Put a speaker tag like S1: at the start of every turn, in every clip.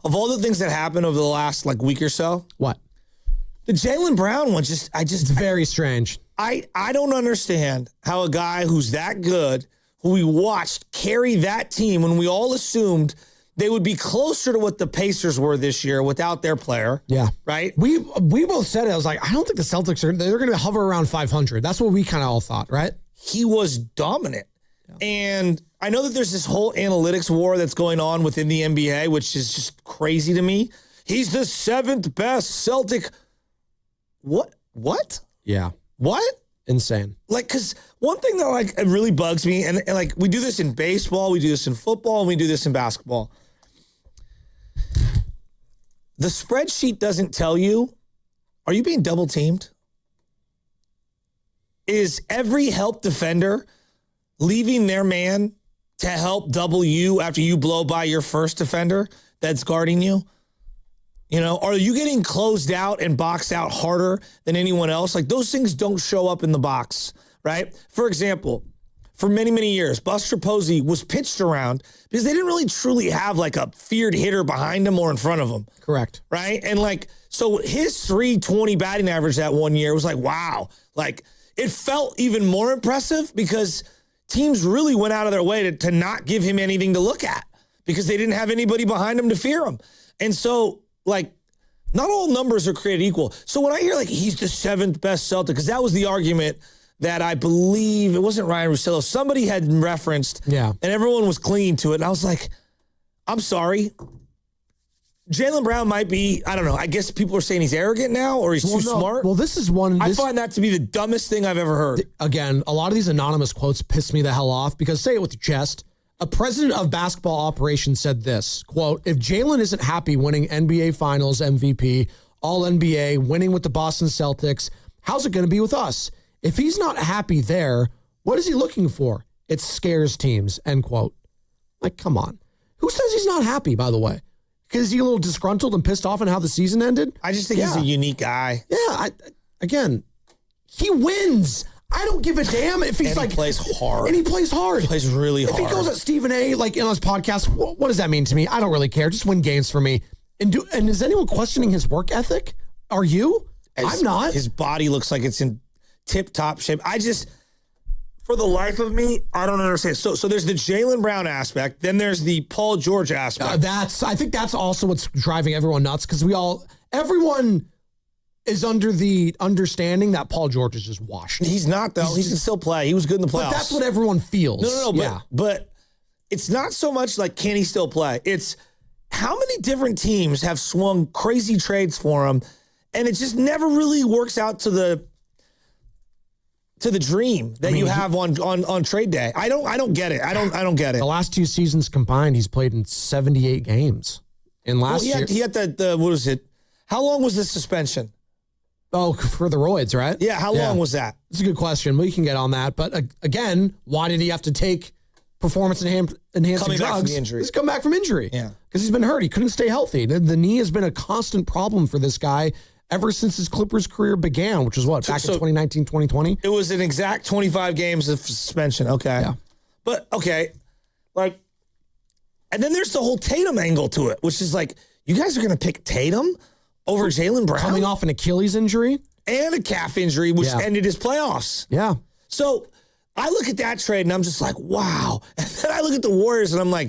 S1: of all the things that happened over the last week or so,
S2: What?
S1: the Jaylen Brown one
S2: It's very strange.
S1: I don't understand how a guy who's that good, who we watched carry that team when we all assumed they would be closer to what the Pacers were this year without their player.
S2: Yeah.
S1: Right?
S2: We both said it. I was like, I don't think the Celtics they're going to hover around 500. That's what we kind of all thought, right?
S1: He was dominant. Yeah. And I know that there's this whole analytics war that's going on within the NBA, which is just crazy to me. He's the 7th best Celtic. What?
S2: Yeah.
S1: What?
S2: Insane.
S1: Because one thing that it really bugs me, and we do this in baseball, we do this in football, and we do this in basketball. The spreadsheet doesn't tell you, are you being double teamed? Is every help defender leaving their man to help double you after you blow by your first defender that's guarding you? Are you getting closed out and boxed out harder than anyone else? Those things don't show up in the box, right? For example, for many, many years, Buster Posey was pitched around because they didn't really truly have a feared hitter behind him or in front of him.
S2: Correct. Right?
S1: And so his 320 batting average that one year was wow. It felt even more impressive because teams really went out of their way to not give him anything to look at because they didn't have anybody behind him to fear him. And so, not all numbers are created equal. So when I hear, he's the 7th best Celtic, because that was the argument that I believe, it wasn't Ryan Russillo, somebody had referenced, and everyone was clinging to it. And I was like, I'm sorry. Jaylen Brown might be, I don't know, I guess people are saying he's arrogant now or he's too smart.
S2: Well, this is one.
S1: I find that to be the dumbest thing I've ever heard.
S2: Again, a lot of these anonymous quotes piss me the hell off because say it with your chest. A president of basketball operations said this, quote, if Jaylen isn't happy winning NBA Finals MVP, All-NBA, winning with the Boston Celtics, how's it going to be with us? If he's not happy there, what is he looking for? It scares teams, end quote. Come on. Who says he's not happy, by the way? Because is he a little disgruntled and pissed off on how the season ended?
S1: I just think he's a unique guy.
S2: Yeah, again, he wins. I don't give a damn if he's
S1: he plays hard.
S2: And he plays hard.
S1: He plays really hard.
S2: If he goes at Stephen A. in on his podcast, what does that mean to me? I don't really care. Just win games for me. And is anyone questioning his work ethic? Are you? I'm not.
S1: His body looks like it's in tip-top shape. For the life of me, I don't understand. So there's the Jaylen Brown aspect. Then there's the Paul George aspect.
S2: I think that's also what's driving everyone nuts because everyone is under the understanding that Paul George is just washed.
S1: He's not, though. He can still play. He was good in the playoffs.
S2: But that's what everyone feels.
S1: No. But it's not so much can he still play? It's how many different teams have swung crazy trades for him, and it just never really works out to the dream that you have on trade day. I don't get it. I don't get it.
S2: The last 2 seasons combined, he's played in 78 games. And last year,
S1: he had the what was it? How long was the suspension?
S2: Oh, for the roids, right?
S1: Yeah, how long was that?
S2: It's a good question. We can get on that. But again, why did he have to take performance-enhancing drugs? He's come back from injury.
S1: Yeah.
S2: Because he's been hurt. He couldn't stay healthy. The knee has been a constant problem for this guy ever since his Clippers career began, which was back in 2019, 2020?
S1: It was an exact 25 games of suspension. Okay.
S2: Yeah.
S1: But, okay, and then there's the whole Tatum angle to it, which is you guys are going to pick Tatum over Jaylen Brown?
S2: Coming off an Achilles injury?
S1: And a calf injury, which ended his playoffs.
S2: Yeah.
S1: So I look at that trade, and I'm just wow. And then I look at the Warriors, and I'm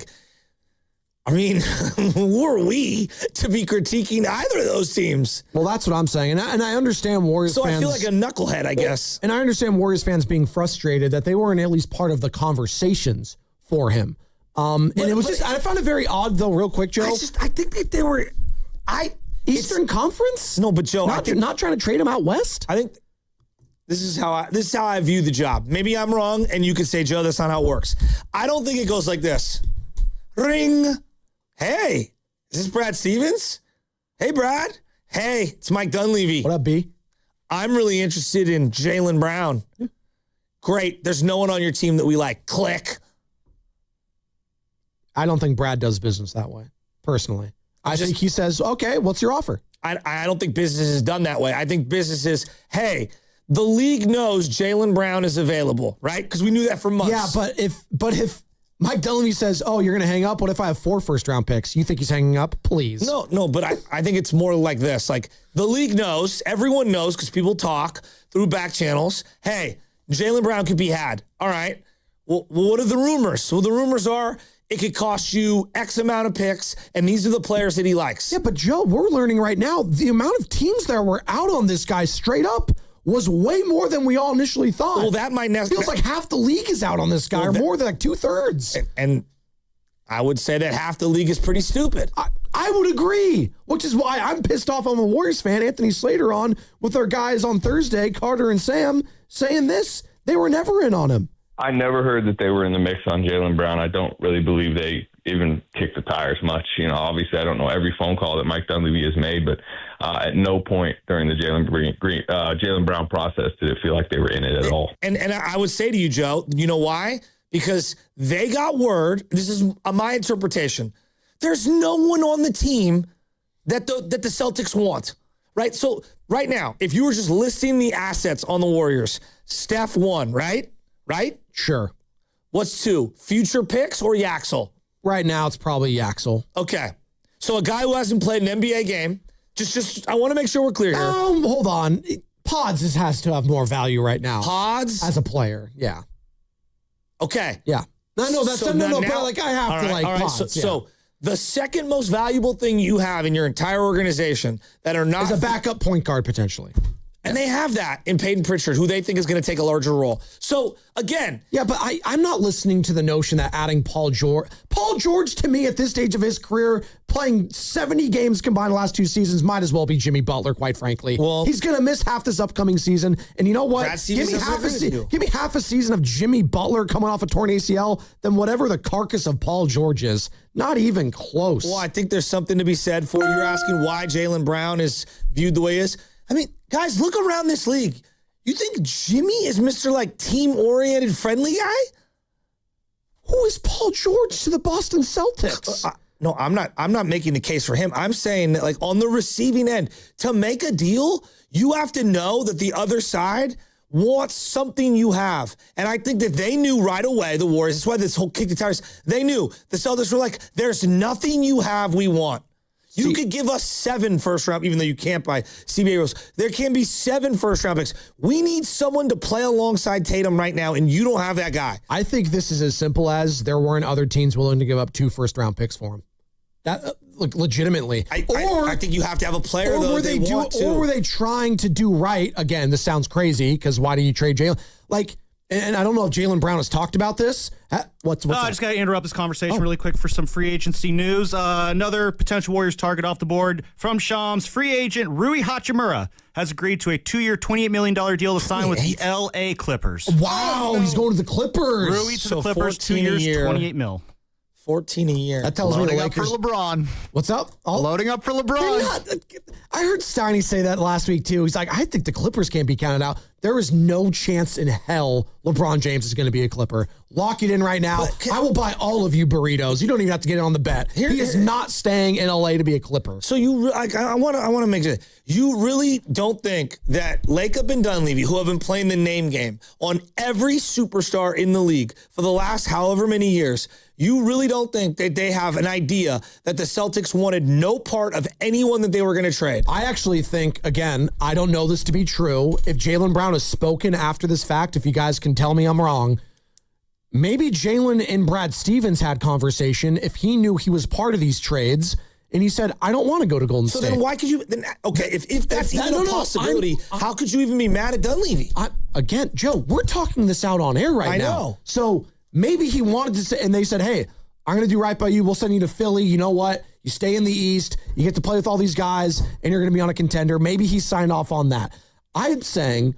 S1: who are we to be critiquing either of those teams?
S2: Well, that's what I'm saying. And I understand Warriors fans.
S1: So I feel like a knucklehead, I guess.
S2: And I understand Warriors fans being frustrated that they weren't at least part of the conversations for him. I found it very odd, though, real quick, Joe.
S1: I think that they were...
S2: Eastern Conference?
S1: No, but Joe,
S2: not trying to trade him out west?
S1: I think this is how I view the job. Maybe I'm wrong, and you could say, Joe, that's not how it works. I don't think it goes like this. Ring. Hey, is this Brad Stevens? Hey, Brad. Hey, it's Mike Dunleavy.
S2: What up, B?
S1: I'm really interested in Jaylen Brown. Yeah. Great. There's no one on your team that we like. Click.
S2: I don't think Brad does business that way, personally. I think he says, okay, what's your offer?
S1: I don't think business is done that way. I think business is, hey, the league knows Jaylen Brown is available, right? Because we knew that for months.
S2: Yeah, but if Mike Dunleavy says, oh, you're going to hang up? What if I have 4 first-round picks? You think he's hanging up? Please.
S1: No, but I think it's more like this. Like, the league knows, everyone knows, because people talk through back channels, hey, Jaylen Brown could be had. All right. Well, what are the rumors? Well, the rumors are it could cost you X amount of picks, and these are the players that he likes.
S2: Yeah, but Joe, we're learning right now the amount of teams that were out on this guy straight up was way more than we all initially thought.
S1: Well, that might
S2: feels like half the league is out on this guy, or more than like 2/3.
S1: And I would say that half the league is pretty stupid.
S2: I would agree, which is why I'm pissed off. I'm a Warriors fan. Anthony Slater on with our guys on Thursday, Carter and Sam, saying this. They were never in on him.
S3: I never heard that they were in the mix on Jaylen Brown. I don't really believe they even kicked the tires much. Obviously, I don't know every phone call that Mike Dunleavy has made, but at no point during the Jaylen Brown process did it feel like they were in it at all. And
S1: I would say to you, Joe, you know why? Because they got word. This is my interpretation. There's no one on the team that the Celtics want, right? So right now, if you were just listing the assets on the Warriors, Steph 1, right? Right?
S2: Sure.
S1: What's 2? Future picks or Yaxel?
S2: Right now, it's probably Yaxel.
S1: Okay. So a guy who hasn't played an NBA game, just I want to make sure we're clear here.
S2: Hold on. Pods has to have more value right now.
S1: Pods?
S2: As a player, yeah.
S1: Okay.
S2: Yeah. No, that's
S1: so
S2: no,
S1: now,
S2: but like I have to like Pods.
S1: So the second most valuable thing you have in your entire organization that are not
S2: is a backup point guard potentially.
S1: And they have that in Peyton Pritchard, who they think is going to take a larger role. So, again.
S2: Yeah, but I'm not listening to the notion that adding Paul George, to me, at this stage of his career, playing 70 games combined the last 2 seasons, might as well be Jimmy Butler, quite frankly. Well, he's going to miss half this upcoming season. And you know what? Give me half a season of Jimmy Butler coming off a torn ACL, then whatever the carcass of Paul George is. Not even close.
S1: Well, I think there's something to be said for you're asking why Jaylen Brown is viewed the way he is. I mean, guys, look around this league. You think Jimmy is Mr. like team-oriented, friendly guy?
S2: Who is Paul George to the Boston Celtics?
S1: No, I'm not making the case for him. I'm saying that, like, on the receiving end, to make a deal, you have to know that the other side wants something you have. And I think that they knew right away, the Warriors, that's why this whole kick the tires, they knew. The Celtics were like, there's nothing you have we want. You could give us 7 first-round, even though you can't buy CBA rules. There can be 7 first-round picks. We need someone to play alongside Tatum right now, and you don't have that guy.
S2: I think this is as simple as there weren't other teams willing to give up 2 first-round picks for him. That legitimately.
S1: I think you have to have a player, though,
S2: Or were they trying to do right? Again, this sounds crazy, because why do you trade Jaylen? Like, and I don't know if Jaylen Brown has talked about this. What's
S4: I just got to interrupt this conversation really quick for some free agency news. Another potential Warriors target off the board from Shams. Free agent Rui Hachimura has agreed to a 2-year, $28 million deal to sign with the L.A. Clippers.
S2: Wow, he's going to the Clippers.
S4: Rui to the Clippers, 2 years, $28 million.
S1: 14 a year.
S2: That tells me the Lakers.
S5: Loading up for LeBron.
S2: What's up?
S5: Loading up for LeBron.
S2: I heard Steiny say that last week, too. He's like, I think the Clippers can't be counted out. There is no chance in hell LeBron James is going to be a Clipper. Lock it in right now. I will buy all of you burritos. You don't even have to get in on the bet. He is not staying in LA to be a Clipper.
S1: So I want to make sure. You really don't think that Lacob and Dunleavy, who have been playing the name game on every superstar in the league for the last however many years, you really don't think that they have an idea that the Celtics wanted no part of anyone that they were going to trade?
S2: I actually think, again, I don't know this to be true. If Jaylen Brown has spoken after this fact, if you guys can tell me I'm wrong, maybe Jaylen and Brad Stevens had conversation if he knew he was part of these trades. And he said, I don't want to go to Golden State.
S1: So then why could you? If that's even a possibility, how could you even be mad at Dunleavy?
S2: Again, Joe, we're talking this out on air right now. I know. So maybe he wanted to say, and they said, hey, I'm going to do right by you. We'll send you to Philly. You know what? You stay in the East. You get to play with all these guys, and you're going to be on a contender. Maybe he signed off on that. I'm saying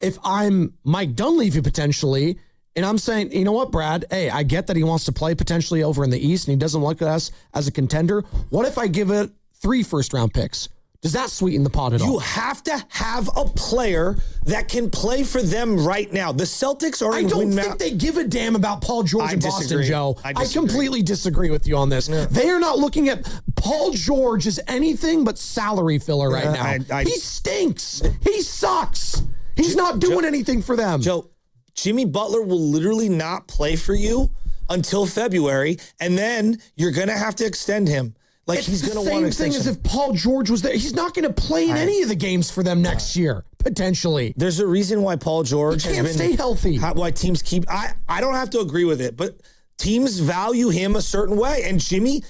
S2: if I'm Mike Dunleavy potentially, and I'm saying, you know what, Brad? Hey, I get that he wants to play potentially over in the East and he doesn't look at us as a contender. What if I give it 3 first-round picks? Does that sweeten the pot at all?
S1: You have to have a player that can play for them right now. The Celtics are in win.
S2: I don't think they give a damn about Paul George in Boston, Joe.
S1: I
S2: completely disagree with you on this. No. They are not looking at Paul George as anything but salary filler right now. He stinks. He sucks. He's not doing anything for them.
S1: Joe, Jimmy Butler will literally not play for you until February, and then you're going to have to extend him. Like,
S2: It's
S1: he's
S2: the
S1: going to want an
S2: same thing
S1: extension.
S2: as if Paul George was there. He's not going to play in any of the games for them next year, potentially.
S1: There's a reason why Paul George
S2: He can't stay healthy.
S1: Why teams keep. I don't have to agree with it, but teams value him a certain way. And Jimmy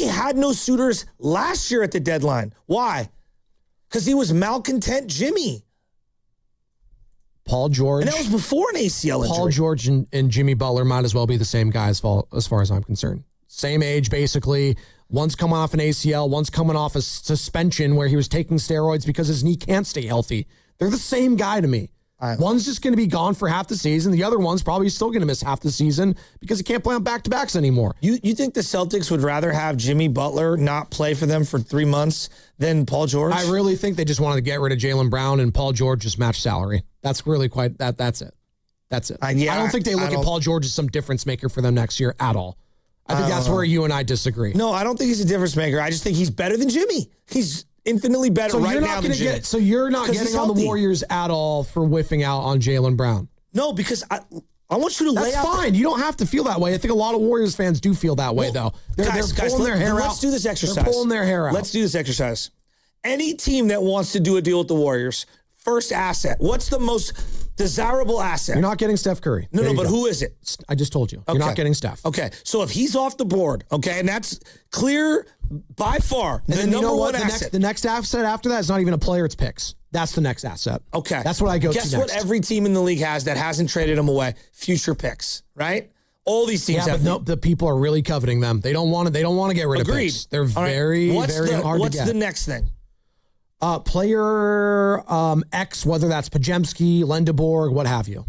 S1: had no suitors last year at the deadline. Why? Because he was malcontent Jimmy.
S2: Paul George.
S1: And that was before an ACL injury.
S2: Paul George and Jimmy Butler might as well be the same guy as far as I'm concerned. Same age, basically. One's coming off an ACL, one's coming off a suspension where he was taking steroids because his knee can't stay healthy. They're the same guy to me. One's just going to be gone for half the season. The other one's probably still going to miss half the season because he can't play on back-to-backs anymore.
S1: You think the Celtics would rather have Jimmy Butler not play for them for 3 months than Paul George?
S2: I really think they just wanted to get rid of Jaylen Brown and Paul George just match salary. That's really quite that. That's it. That's it. I don't think they look at Paul George as some difference maker for them next year at all. I think that's where you and I disagree.
S1: No, I don't think he's a difference maker. I just think he's better than Jimmy. He's infinitely better right now than Jimmy.
S2: So you're not getting on the Warriors at all for whiffing out on Jaylen Brown?
S1: No, because I want you to lay out.
S2: That's fine. You don't have to feel that way. I think a lot of Warriors fans do feel that way, though. They're pulling their hair out.
S1: Let's do this exercise.
S2: They're pulling their hair out.
S1: Let's do this exercise. Any team that wants to do a deal with the Warriors, first asset. What's the most desirable asset?
S2: You're not getting Steph Curry.
S1: No, but who is it?
S2: I just told you.
S1: Okay.
S2: You're not getting Steph.
S1: Okay, so if he's off the board, okay, and that's clear by far,
S2: and then
S1: number one
S2: the
S1: asset.
S2: The next asset after that is not even a player, it's picks. That's the next asset.
S1: Okay.
S2: That's what I go to
S1: next.
S2: next.
S1: Guess what every team in the league has that hasn't traded them away? Future picks, right? All these teams have.
S2: But no, the people are really coveting them. They don't want to. They don't want to get rid of picks. They're very hard to get.
S1: What's the next thing?
S2: Player X, whether that's Pajemski, Lendeborg, what have you.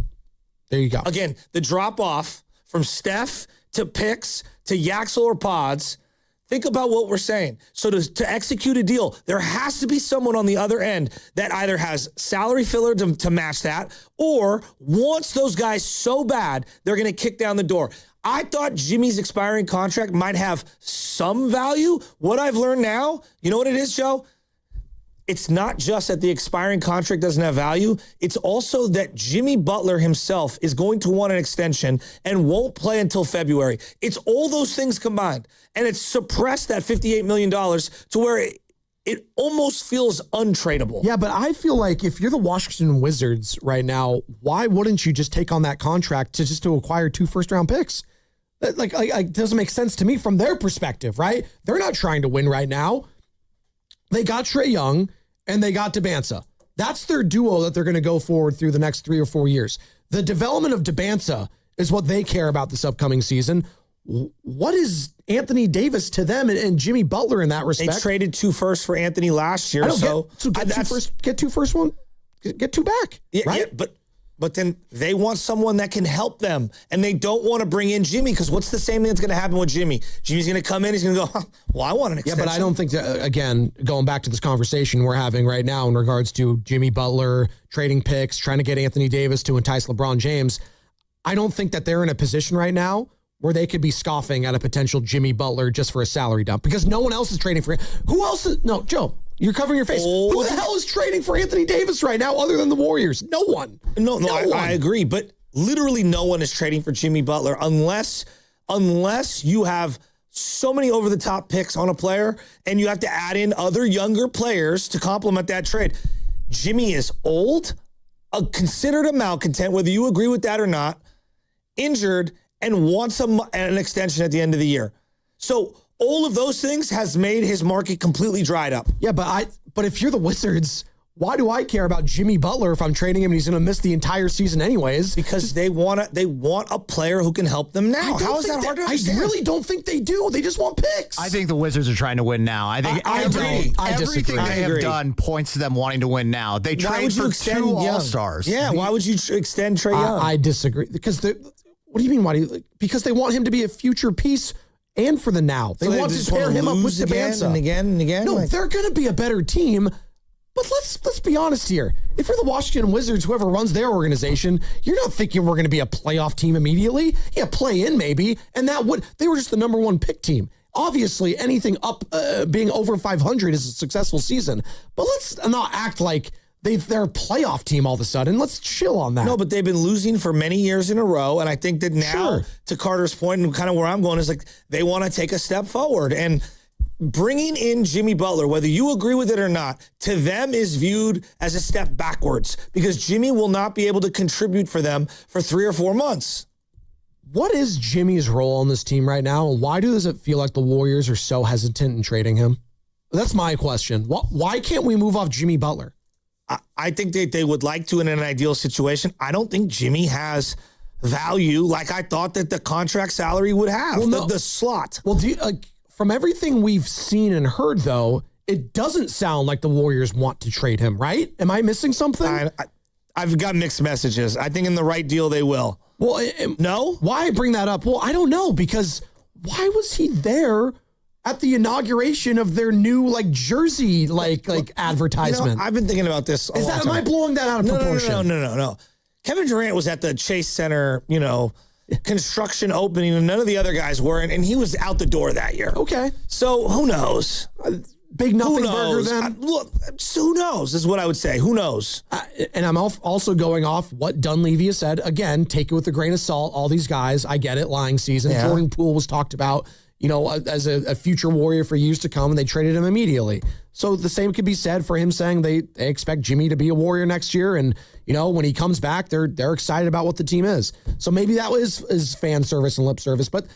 S2: There you go.
S1: Again, the drop off from Steph to picks to Yaxel or Pods. Think about what we're saying. So to execute a deal, there has to be someone on the other end that either has salary filler to match that or wants those guys so bad they're going to kick down the door. I thought Jimmy's expiring contract might have some value. What I've learned now, you know what it is, Joe? It's not just that the expiring contract doesn't have value. It's also that Jimmy Butler himself is going to want an extension and won't play until February. It's all those things combined. And it's suppressed that $58 million to where it almost feels untradeable.
S2: Yeah, but I feel like if you're the Washington Wizards right now, why wouldn't you just take on that contract to acquire 2 first-round picks? Like, it doesn't make sense to me from their perspective, right? They're not trying to win right now. They got Trae Young and they got Debanza. That's their duo that they're going to go forward through the next 3 or 4 years. The development of Debanza is what they care about this upcoming season. What is Anthony Davis to them and Jimmy Butler in that respect?
S1: They traded 2 firsts for Anthony last year.
S2: Get 2 first one, get 2 back.
S1: Yeah,
S2: right?
S1: Yeah, but then they want someone that can help them, and they don't want to bring in Jimmy because what's the same thing that's going to happen with Jimmy? Jimmy's going to come in, he's going to go, well, I want an extension.
S2: Yeah, but I don't think that, again, going back to this conversation we're having right now in regards to Jimmy Butler, trading picks, trying to get Anthony Davis to entice LeBron James, I don't think that they're in a position right now where they could be scoffing at a potential Jimmy Butler just for a salary dump because no one else is trading for him. Who else is, no, Joe, you're covering your face. Who the hell is trading for Anthony Davis right now other than the Warriors? No one.
S1: No, I agree. But literally no one is trading for Jimmy Butler unless you have so many over-the-top picks on a player and you have to add in other younger players to complement that trade. Jimmy is old, considered a malcontent, whether you agree with that or not, injured, and wants an extension at the end of the year. So all of those things has made his market completely dried up.
S2: Yeah, but if you're the Wizards, why do I care about Jimmy Butler if I'm trading him and he's going to miss the entire season anyways?
S1: Because they want a player who can help them now. How is that hard to understand?
S2: I really don't think they do. They just want picks.
S5: I think the Wizards are trying to win now. I think everything they have done points to them wanting to win now. They trade for 2 All-Stars.
S1: Yeah, why would you extend Trae Young?
S2: I disagree. Because what do you mean? Because they want him to be a future piece and for the now. They want to pair him up with Debanza.
S1: Again and again.
S2: No, they're going to be a better team. But let's be honest here. If you're the Washington Wizards, whoever runs their organization, you're not thinking we're going to be a playoff team immediately. Yeah, play in maybe. And they were just the number 1 pick team. Obviously, anything up being over 500 is a successful season. But let's not act like they're a playoff team all of a sudden. Let's chill on that.
S1: No, but they've been losing for many years in a row. And I think that now, to Carter's point, and kind of where I'm going, is like they want to take a step forward. And bringing in Jimmy Butler, whether you agree with it or not, to them is viewed as a step backwards because Jimmy will not be able to contribute for them for 3 or 4 months.
S2: What is Jimmy's role on this team right now? And why does it feel like the Warriors are so hesitant in trading him? That's my question. Why can't we move off Jimmy Butler?
S1: I think they would like to in an ideal situation. I don't think Jimmy has value like I thought that the contract salary would have, the slot.
S2: Well, from everything we've seen and heard, though, it doesn't sound like the Warriors want to trade him, right? Am I missing something?
S1: I've got mixed messages. I think in the right deal, they will.
S2: Well,
S1: no?
S2: Why bring that up? Well, I don't know, because why was he there at the inauguration of their new jersey advertisement?
S1: I've been thinking about this.
S2: Am I blowing that out of proportion?
S1: No. Kevin Durant was at the Chase Center, construction opening, and none of the other guys weren't, and he was out the door that year.
S2: Okay.
S1: So who knows?
S2: Big nothing burger then?
S1: Who knows is what I would say. Who knows?
S2: And I'm also going off what Dunleavy has said. Again, take it with a grain of salt. All these guys, I get it, lying season. Yeah. Jordan Poole was talked about, as a future Warrior for years to come, and they traded him immediately. So the same could be said for him saying they expect Jimmy to be a Warrior next year, and when he comes back, they're excited about what the team is. So maybe that is fan service and lip service, but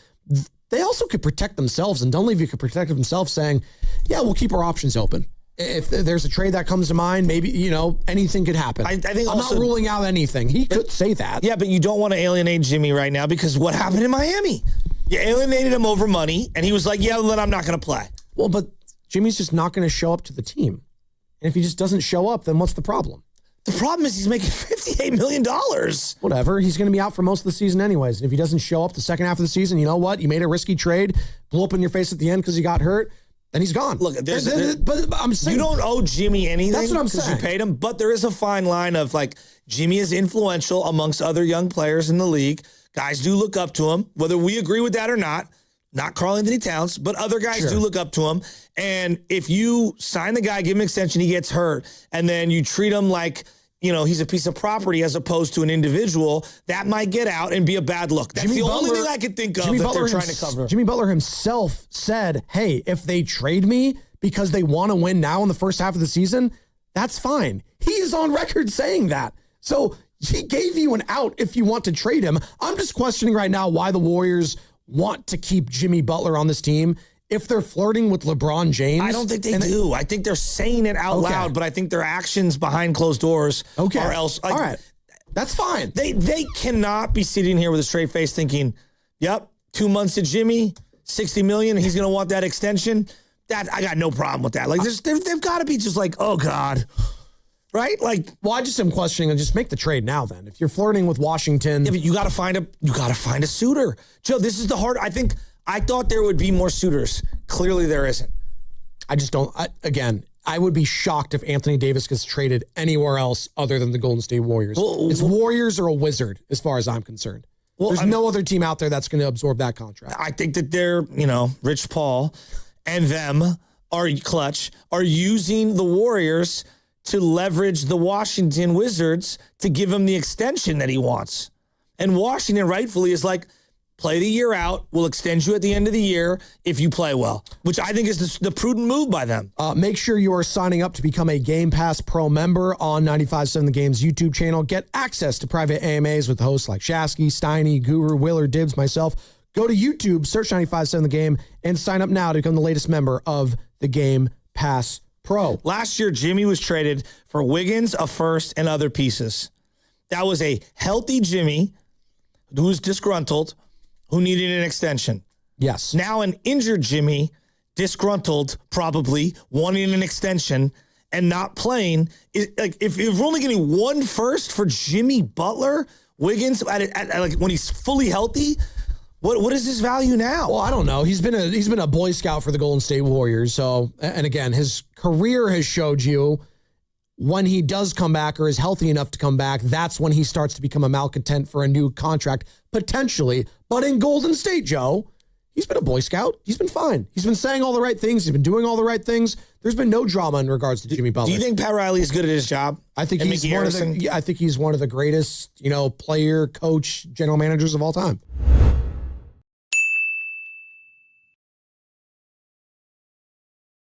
S2: they also could protect themselves, and Dunleavy could protect himself saying, yeah, we'll keep our options open. If there's a trade that comes to mind, maybe, anything could happen. I think I'm not ruling out anything. He could say that.
S1: Yeah, but you don't want to alienate Jimmy right now because what happened in Miami? You alienated him over money, and he was like, yeah, then I'm not going to play.
S2: Well, but Jimmy's just not going to show up to the team. And if he just doesn't show up, then what's the problem?
S1: The problem is he's making $58 million.
S2: Whatever. He's going to be out for most of the season anyways. And if he doesn't show up the second half of the season, you know what? You made a risky trade, blew up in your face at the end because he got hurt, then he's gone.
S1: Look, but I'm saying you don't owe Jimmy anything.
S2: That's what I'm saying.
S1: You paid him, but there is a fine line of Jimmy is influential amongst other young players in the league. Guys do look up to him, whether we agree with that or not. Not Karl-Anthony Towns, but other guys do look up to him. And if you sign the guy, give him an extension, he gets hurt, and then you treat him like he's a piece of property as opposed to an individual, that might get out and be a bad look. That's the only thing I can think of that they're trying to cover.
S2: Jimmy Butler himself said, hey, if they trade me because they want to win now in the first half of the season, that's fine. He's on record saying that. So he gave you an out if you want to trade him. I'm just questioning right now why the Warriors want to keep Jimmy Butler on this team. If they're flirting with LeBron James.
S1: I don't think they do. I think they're saying it out loud, but I think their actions behind closed doors are else.
S2: All right. That's fine.
S1: They cannot be sitting here with a straight face thinking, yep, 2 months to Jimmy, $60 million, he's going to want that extension. That I got no problem with that. They've got to be just oh, God. Right?
S2: I just am questioning and just make the trade now then. If you're flirting with Washington.
S1: Yeah, but you got to find a suitor. Joe, this is the hard. I thought there would be more suitors. Clearly there isn't.
S2: I just don't. I would be shocked if Anthony Davis gets traded anywhere else other than the Golden State Warriors. It's Warriors or a Wizard as far as I'm concerned. There's no other team out there that's going to absorb that contract.
S1: I think that they're, Rich Paul and them are using the Warriors to leverage the Washington Wizards to give him the extension that he wants. And Washington rightfully is play the year out. We'll extend you at the end of the year if you play well, which I think is the prudent move by them.
S2: Make sure you are signing up to become a Game Pass Pro member on 95.7 The Game's YouTube channel. Get access to private AMAs with hosts like Shasky, Steiny, Guru, Willard, Dibbs, myself. Go to YouTube, search 95.7 The Game, and sign up now to become the latest member of the Game Pass Pro.
S1: Last year, Jimmy was traded for Wiggins, a first, and other pieces. That was a healthy Jimmy who was disgruntled, who needed an extension.
S2: Yes.
S1: Now an injured Jimmy, disgruntled, probably, wanting an extension and not playing. If you're only getting one first for Jimmy Butler, Wiggins, when he's fully healthy, what is his value now?
S2: Well, I don't know. He's been a Boy Scout for the Golden State Warriors. So, and again, his career has showed you when he does come back or is healthy enough to come back, that's when he starts to become a malcontent for a new contract, potentially. But in Golden State, Joe, He's been a Boy Scout. He's been fine. He's been saying all the right things. He's been doing all the right things. There's been no drama in regards to Jimmy Butler.
S1: Do you think Pat Riley is good at his job?
S2: I think he's one of the greatest, player, coach, general managers of all time.